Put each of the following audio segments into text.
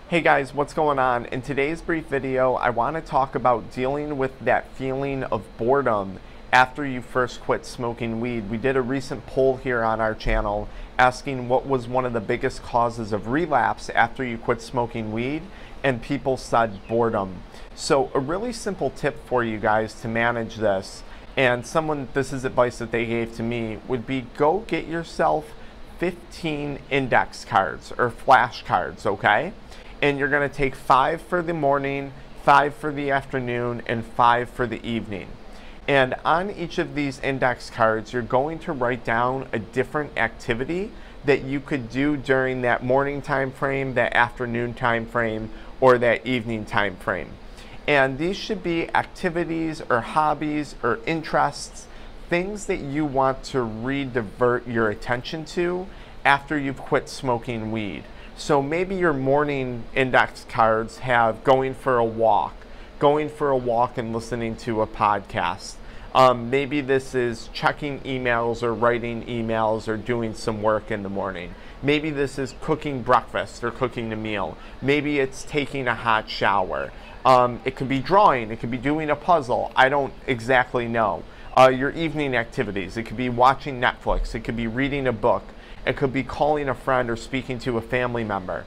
Hey guys, what's going on? In today's brief video, I want to talk about dealing with that feeling of boredom after you first quit smoking weed. We did a recent poll here on our channel asking what was one of the biggest causes of relapse after you quit smoking weed, and people said boredom. So a really simple tip for you guys to manage this, and this is advice that they gave to me, would be go get yourself 15 index cards or flashcards, okay? And you're going to take 5 for the morning, 5 for the afternoon, and 5 for the evening. And on each of these index cards, you're going to write down a different activity that you could do during that morning time frame, that afternoon time frame, or that evening time frame. And these should be activities or hobbies or interests, things that you want to re-divert your attention to after you've quit smoking weed. So maybe your morning index cards have going for a walk and listening to a podcast. Maybe this is checking emails or writing emails or doing some work in the morning. Maybe this is cooking breakfast or cooking a meal. Maybe it's taking a hot shower. It could be drawing, it could be doing a puzzle. I don't exactly know. Your evening activities, it could be watching Netflix, it could be reading a book. It could be calling a friend or speaking to a family member.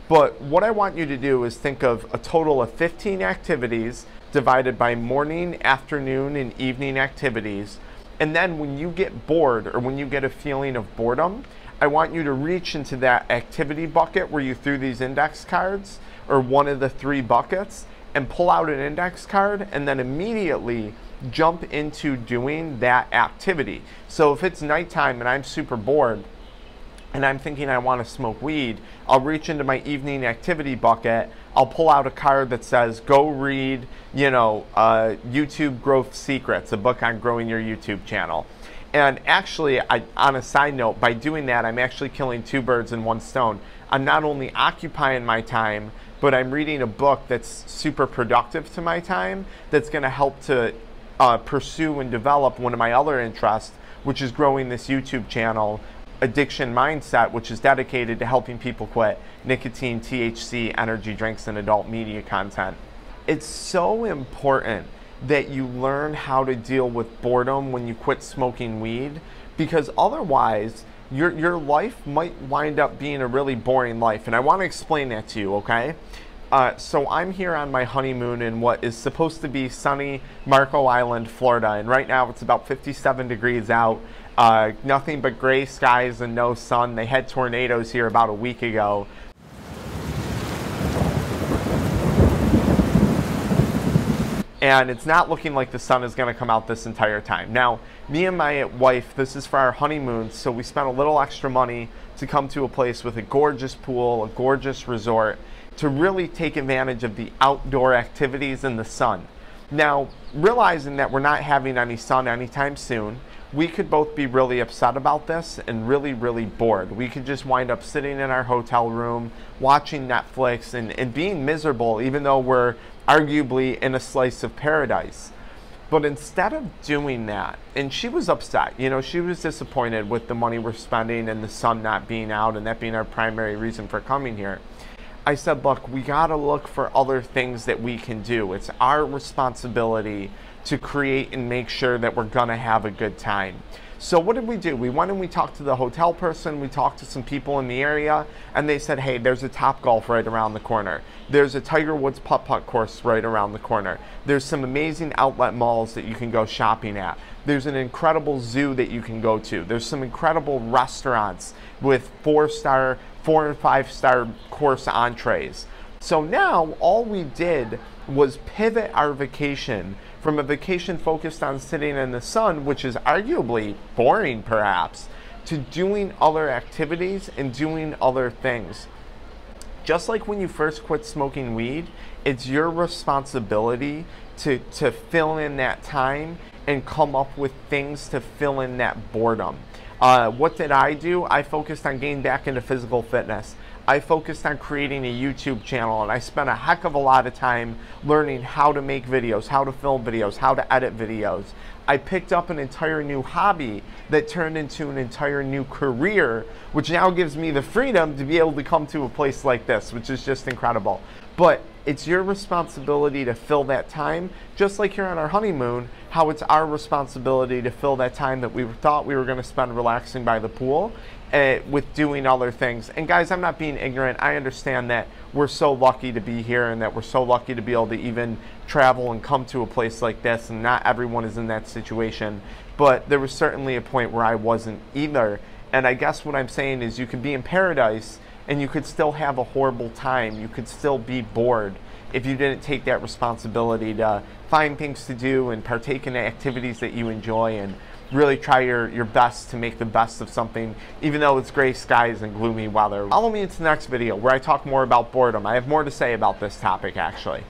But what I want you to do is think of a total of 15 activities divided by morning, afternoon, and evening activities. And then when you get bored or when you get a feeling of boredom, I want you to reach into that activity bucket where you threw these index cards, or one of the 3 buckets, and pull out an index card and then immediately jump into doing that activity. So if it's nighttime and I'm super bored, and I'm thinking I want to smoke weed, I'll reach into my evening activity bucket, I'll pull out a card that says, go read, YouTube Growth Secrets, a book on growing your YouTube channel. And actually, on a side note, by doing that, I'm actually killing 2 birds in 1 stone. I'm not only occupying my time, but I'm reading a book that's super productive to my time, that's going to help to pursue and develop one of my other interests, which is growing this YouTube channel, AddictionMindset, which is dedicated to helping people quit nicotine, THC, energy drinks, and adult media content. It's so important that you learn how to deal with boredom when you quit smoking weed, because otherwise your life might wind up being a really boring life. And I want to explain that to you, okay? So I'm here on my honeymoon in what is supposed to be sunny Marco Island, Florida, and right now it's about 57 degrees out. Nothing but gray skies and no sun. They had tornadoes here about a week ago. And it's not looking like the sun is going to come out this entire time. Now, me and my wife, this is for our honeymoon, so we spent a little extra money to come to a place with a gorgeous pool, a gorgeous resort, to really take advantage of the outdoor activities in the sun. Now, realizing that we're not having any sun anytime soon, we could both be really upset about this and really, really bored. We could just wind up sitting in our hotel room, watching Netflix and being miserable, even though we're arguably in a slice of paradise. But instead of doing that, and she was upset, she was disappointed with the money we're spending and the sun not being out and that being our primary reason for coming here. I said, look, we gotta look for other things that we can do. It's our responsibility to create and make sure that we're gonna have a good time. So what did we do? We went and we talked to the hotel person, we talked to some people in the area, and they said, hey, there's a Topgolf right around the corner. There's a Tiger Woods putt-putt course right around the corner. There's some amazing outlet malls that you can go shopping at. There's an incredible zoo that you can go to. There's some incredible restaurants with 4 and 5-star course entrees. So now all we did was pivot our vacation from a vacation focused on sitting in the sun, which is arguably boring perhaps, to doing other activities and doing other things. Just like when you first quit smoking weed, it's your responsibility to fill in that time and come up with things to fill in that boredom. What did I do? I focused on getting back into physical fitness. I focused on creating a YouTube channel, and I spent a heck of a lot of time learning how to make videos, how to film videos, how to edit videos. I picked up an entire new hobby that turned into an entire new career, which now gives me the freedom to be able to come to a place like this, which is just incredible. But it's your responsibility to fill that time, just like here on our honeymoon, how it's our responsibility to fill that time that we thought we were going to spend relaxing by the pool with doing other things. And guys, I'm not being ignorant. I understand that we're so lucky to be here and that we're so lucky to be able to even travel and come to a place like this, and not everyone is in that situation. But there was certainly a point where I wasn't either. And I guess what I'm saying is you could be in paradise and you could still have a horrible time. You could still be bored if you didn't take that responsibility to find things to do and partake in activities that you enjoy and really try your best to make the best of something, even though it's gray skies and gloomy weather. Follow me into the next video where I talk more about boredom. I have more to say about this topic, actually.